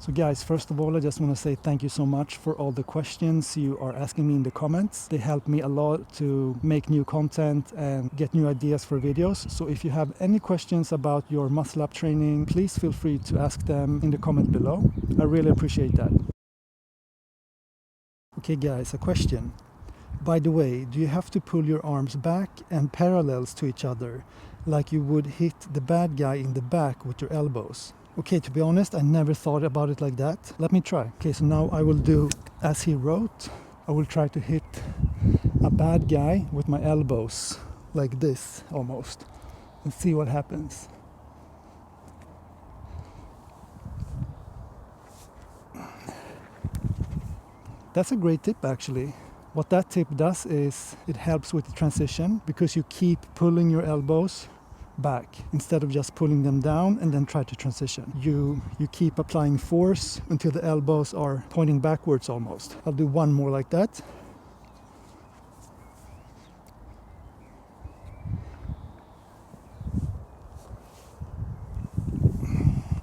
So guys, first of all, I just want to say thank you so much for all the questions you are asking me in the comments. They help me a lot to make new content and get new ideas for videos. So if you have any questions about your muscle up training, please feel free to ask them in the comment below. I really appreciate that. Okay guys, a question. By the way, do you have to pull your arms back and parallels to each other, like you would hit the bad guy in the back with your elbows? Okay, to be honest, I never thought about it like that. Let me try. Okay, so now I will do as he wrote. I will try to hit a bad guy with my elbows, like this almost, and see what happens. That's a great tip actually. What that tip does is it helps with the transition because you keep pulling your elbows back instead of just pulling them down and then try to transition. You keep applying force until the elbows are pointing backwards almost. I'll do one more like that.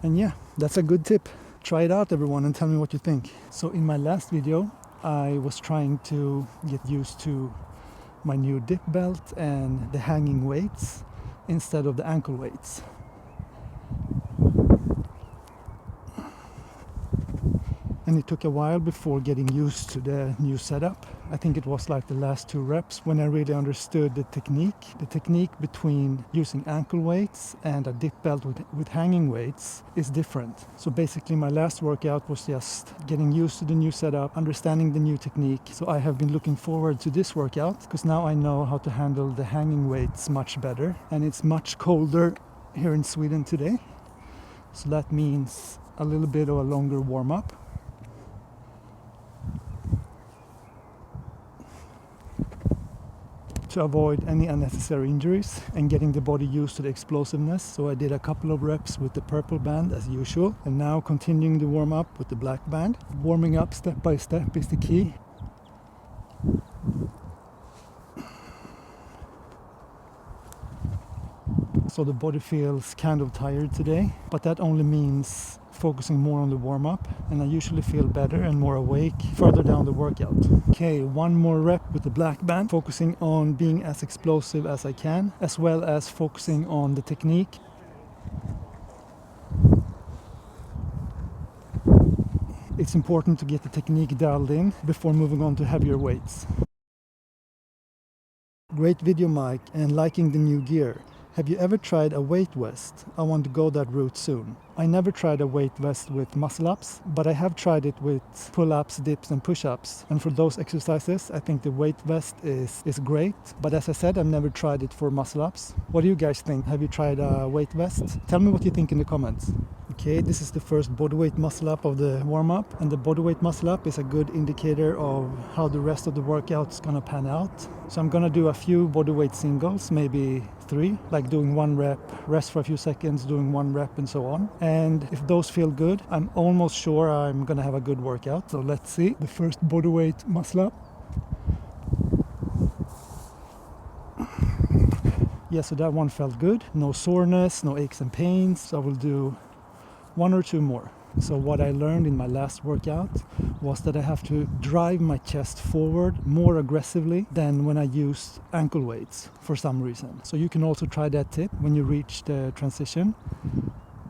And yeah, that's a good tip. Try it out everyone and tell me what you think. So in my last video I was trying to get used to my new dip belt and the hanging weights instead of the ankle weights. And it took a while before getting used to the new setup. I think it was like the last 2 reps when I really understood the technique. The technique between using ankle weights and a dip belt with hanging weights is different. So basically my last workout was just getting used to the new setup, understanding the new technique. So I have been looking forward to this workout because now I know how to handle the hanging weights much better. And it's much colder here in Sweden today. So that means a little bit of a longer warm-up. To avoid any unnecessary injuries and getting the body used to the explosiveness. So I did a couple of reps with the purple band as usual, and now continuing the warm up with the black band. Warming up step by step is the key. So the body feels kind of tired today, but that only means focusing more on the warm-up, and I usually feel better and more awake further down the workout. Okay, one more rep with the black band, focusing on being as explosive as I can, as well as focusing on the technique. It's important to get the technique dialed in before moving on to heavier weights. Great video, Mike, and liking the new gear. Have you ever tried a weight vest? I want to go that route soon. I never tried a weight vest with muscle ups, but I have tried it with pull-ups, dips and push-ups. And for those exercises, I think the weight vest is great. But as I said, I've never tried it for muscle ups. What do you guys think? Have you tried a weight vest? Tell me what you think in the comments. Okay, this is the first bodyweight muscle up of the warm-up, and the bodyweight muscle up is a good indicator of how the rest of the workout's gonna pan out. So I'm gonna do a few bodyweight singles, maybe 3, like doing 1 rep, rest for a few seconds, doing 1 rep and so on. And if those feel good, I'm almost sure I'm gonna have a good workout. So let's see. The first bodyweight muscle up. Yeah, so that one felt good. No soreness, no aches and pains. So I will do 1 or 2 more. So what I learned in my last workout was that I have to drive my chest forward more aggressively than when I used ankle weights for some reason. So you can also try that tip when you reach the transition.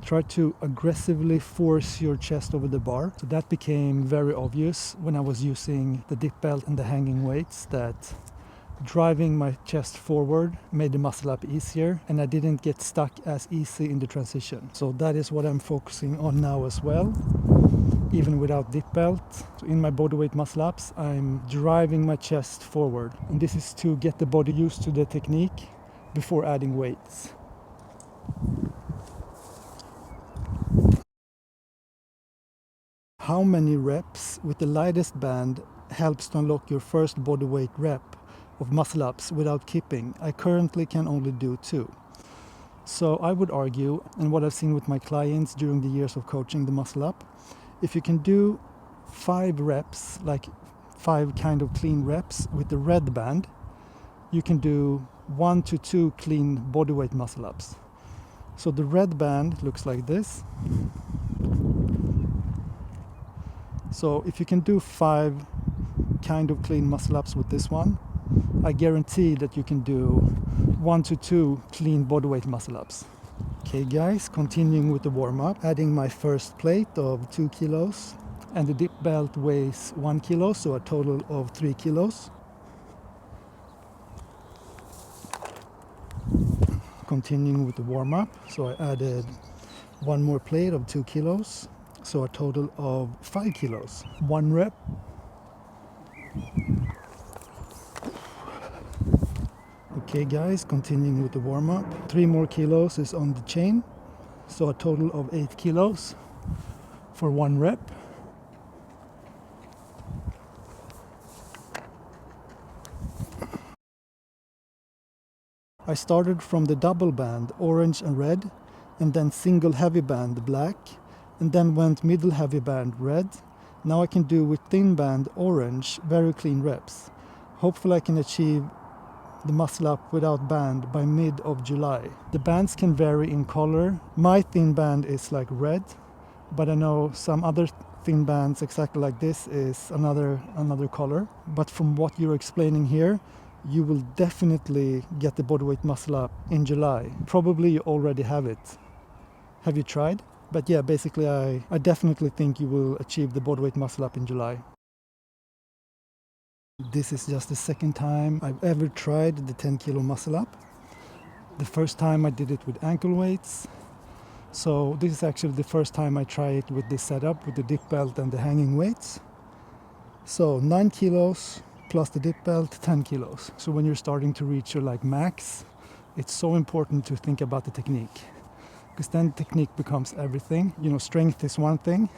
Try to aggressively force your chest over the bar. So that became very obvious when I was using the dip belt and the hanging weights, that driving my chest forward made the muscle up easier, and I didn't get stuck as easy in the transition. So that is what I'm focusing on now as well, even without dip belt. So in my bodyweight muscle ups, I'm driving my chest forward, and this is to get the body used to the technique before adding weights. How many reps with the lightest band helps to unlock your first bodyweight rep of muscle ups without kipping? I currently can only do 2. So I would argue, and what I've seen with my clients during the years of coaching the muscle up, if you can do 5 reps, like 5 kind of clean reps with the red band, you can do 1 to 2 clean bodyweight muscle ups. So the red band looks like this. So if you can do 5 kind of clean muscle ups with this one, I guarantee that you can do 1 to 2 clean bodyweight muscle ups. Okay guys, continuing with the warm-up, adding my first plate of 2 kilos, and the dip belt weighs 1 kilo, so a total of 3 kilos. Continuing with the warm-up, so I added 1 more plate of 2 kilos, so a total of 5 kilos. 1 rep. Okay guys, continuing with the warm-up. 3 more kilos is on the chain, so a total of 8 kilos for 1 rep. I started from the double band, orange and red, and then single heavy band, black, and then went middle heavy band, red. Now I can do with thin band, orange, very clean reps. Hopefully I can achieve the muscle up without band by mid of July. The bands can vary in color. My thin band is like red, but I know some other thin bands exactly like this is another color. But from what you're explaining here, you will definitely get the bodyweight muscle up in July. Probably you already have it. Have you tried? But yeah, basically I definitely think you will achieve the bodyweight muscle up in July. This is just the second time I've ever tried the 10 kilo muscle up. The first time I did it with ankle weights. So this is actually the first time I try it with this setup, with the dip belt and the hanging weights. So 9 kilos plus the dip belt, 10 kilos. So when you're starting to reach your max, it's so important to think about the technique, because then technique becomes everything. Strength is one thing,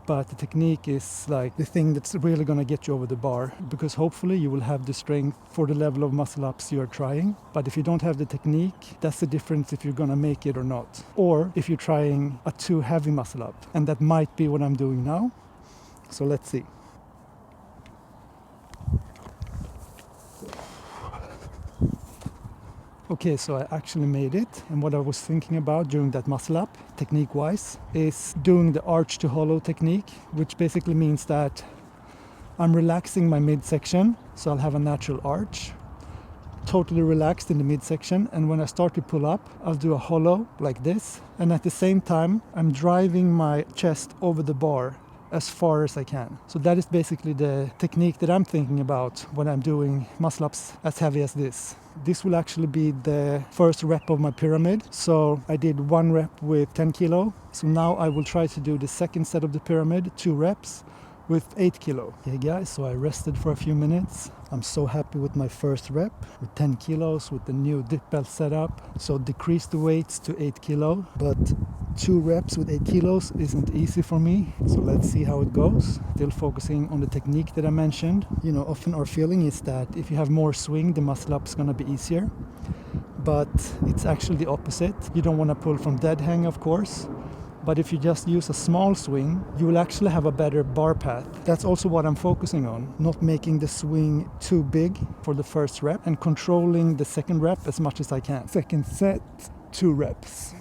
but the technique is the thing that's really going to get you over the bar, because hopefully you will have the strength for the level of muscle ups you're trying. But if you don't have the technique, that's the difference if you're going to make it or not, or if you're trying a too heavy muscle up, and that might be what I'm doing now. So let's see. Okay, so I actually made it, and what I was thinking about during that muscle up, technique-wise, is doing the arch to hollow technique, which basically means that I'm relaxing my midsection, so I'll have a natural arch, totally relaxed in the midsection, and when I start to pull up, I'll do a hollow like this, and at the same time, I'm driving my chest over the bar as far as I can. So that is basically the technique that I'm thinking about when I'm doing muscle ups as heavy as this. This will actually be the first rep of my pyramid. So I did 1 rep with 10 kilo. So now I will try to do the second set of the pyramid, 2 reps with 8 kilo. Okay guys, so I rested for a few minutes. I'm so happy with my first rep with 10 kilos with the new dip belt setup. So decrease the weights to 8 kilo, but 2 reps with 8 kilos isn't easy for me. So let's see how it goes. Still focusing on the technique that I mentioned. Often our feeling is that if you have more swing, the muscle up is gonna be easier. But it's actually the opposite. You don't wanna pull from dead hang, of course. But if you just use a small swing, you will actually have a better bar path. That's also what I'm focusing on, not making the swing too big for the first rep and controlling the second rep as much as I can. Second set, 2 reps.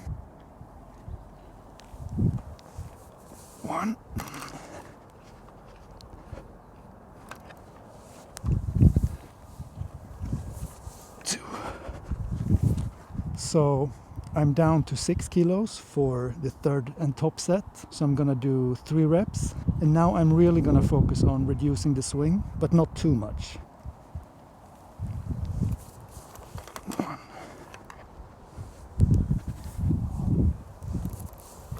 1. 2. So I'm down to 6 kilos for the third and top set. So I'm gonna do 3 reps. And now I'm really gonna focus on reducing the swing, but not too much. 1.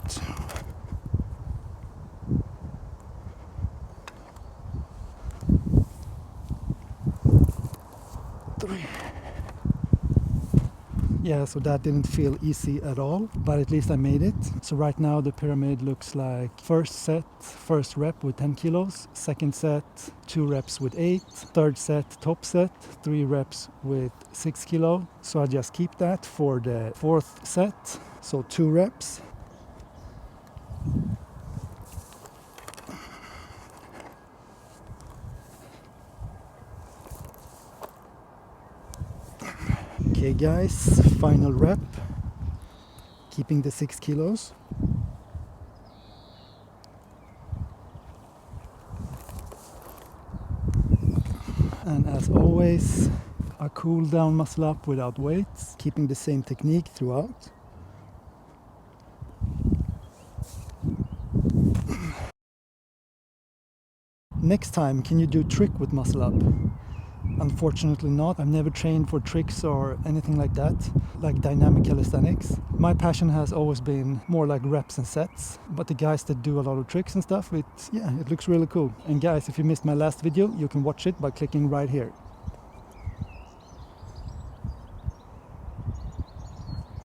2. 3. Yeah, so that didn't feel easy at all, but at least I made it. So right now the pyramid looks like first set, first rep with 10 kilos, second set, 2 reps with 8, third set, top set, 3 reps with 6 kilo. So I just keep that for the fourth set, so 2 reps. Okay guys, final rep, keeping the 6 kilos. And as always, a cool down muscle up without weights, keeping the same technique throughout. Next time, can you do trick with muscle up? Unfortunately not. I've never trained for tricks or anything like that, like dynamic calisthenics. My passion has always been more like reps and sets, but the guys that do a lot of tricks and stuff, it looks really cool. And guys, if you missed my last video, you can watch it by clicking right here.